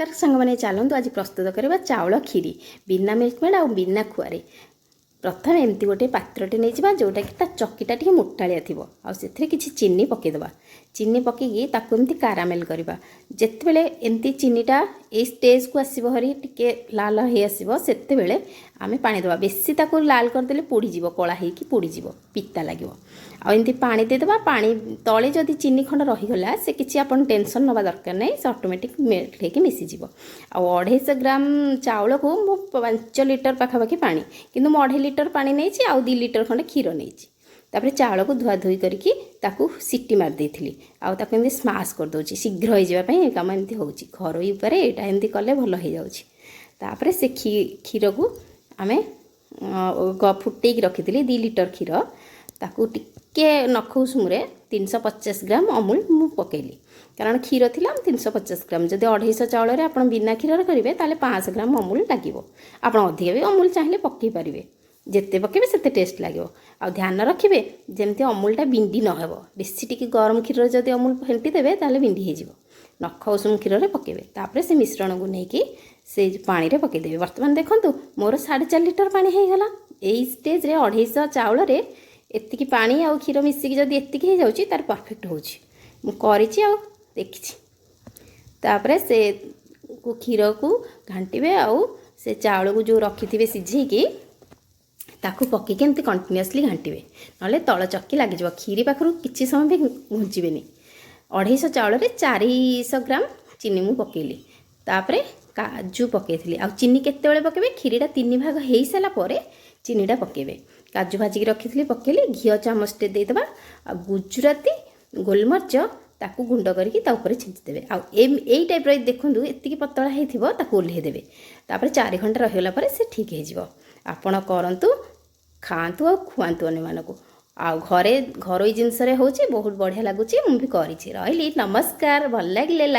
नमस्कार सांग मैंने चलतु आज प्रस्तुत करवा चाउल खीरी बिना मिल्कमेड आ बिना खुआरे। प्रथम एमती गोटे पात्रटे नहीं जावा जोटा कि चक्कीटा टी मोटालिया थी आउ किसी चीनी पकईदबा। चीनी पकईकी ताकू एमती कारामेल करवा। जितेबले एमती चीनीटा ए स्टेज को आसो हरी टिके लाल हो आसो से आम पानी दबा। बेसी ताकू लाल करदे पोड़ीज कला होगी पोड़ीज पिता लगे। आमती पानी देदेबा। पानी तले जदि चीनी खंड रहीगला से किसी आप टेंशन नवा दरकार नहीं से ऑटोमेटिक मेल्ट होकर मिसीज। आ 250 ग्राम चाउल को मु 5 लिटर पाखापाखि पानी किंतु मु 2.5 लिटर पानी नहीं आउ 2 लिटर खंडे क्षीर नहीं। तापर चाउल को धुआ धुई करके ताकू सीटी मार देइथिली। आउ ताकू एमती स्माश कर दोची शीघ्र हो जाबा पई काम एमती होउची। घरोई उपरे एटा एमती कले भलो हो जाउची। तापर से क्षीर को आमे फुटे की रखिथिली 2 लिटर क्षीर ताकू टिके नख उषुमरे 350 ग्राम अमूल मु पकेली। कारण क्षीर थिला 350 ग्राम जदि 250 चाउल रे आपण बिना क्षीर करेंगे ताले 5 ग्राम अमूल लगे। आप अधिक भी अमूल चाहिए पकई पारे जिते पकेबे सेते टेस्ट लगे। आ ध्यान रखिए जमती अमूलटा बिंडी न हो। बेसी टिके गरम क्षीर जदि अमूल फेंटी देबे ताले बिंडी हो जाए। नख उषुम क्षीर रे पकेबे तापर से मिश्रण को लेकिन से पानी रे पकई देबे। वर्तमान देखंतु मोर 4.5 लिटर पानी हो गला। एई स्टेज रे 250 चाउल रे एतिकी पानी आ क्षीर मिसिकी जदि एतिकी हो जाउची तार परफेक्ट होउची। मु करिची आ देखिछि। तापर से क्षीर को घांटिबे आउ से चाउल को जो रखिथिबे सिझेकी ताकू पकेकी एमती कंटिन्यूअसली घांटिबे नले तल चक्की लग जाव। खीरी पाखरु किछि समय भी घुंचीबेनी। 250 चाउल रे 400 ग्राम चीनी मु पकेली। तापरे काजू पकेइथिली। आ चीनी केते बेले पकेबे खीरीटा 3 भाग हेई साला परे चीनीटा पकेबे। काजू भाजिकी रखिथिली पकेली। घी चामचटे देदेबा। आ गुजराती गोलमरिच ताकू गुंड करके ता ऊपर छिंची देबे। आ एई टाइप रे देखंतु एतिकी पतळा हेइथिबो ताकू ओल्हे देबे। तापर 4 घंटा रहिला परे से ठीक हे जिवो। आपण करंतु खांतु आ खुआंतु अन्य मानको। आ घरे घरोई जिनस रे होची बहुत बढ़िया लागुची। मु भी करिछि। रहिली नमस्कार। भल लागिले लाइक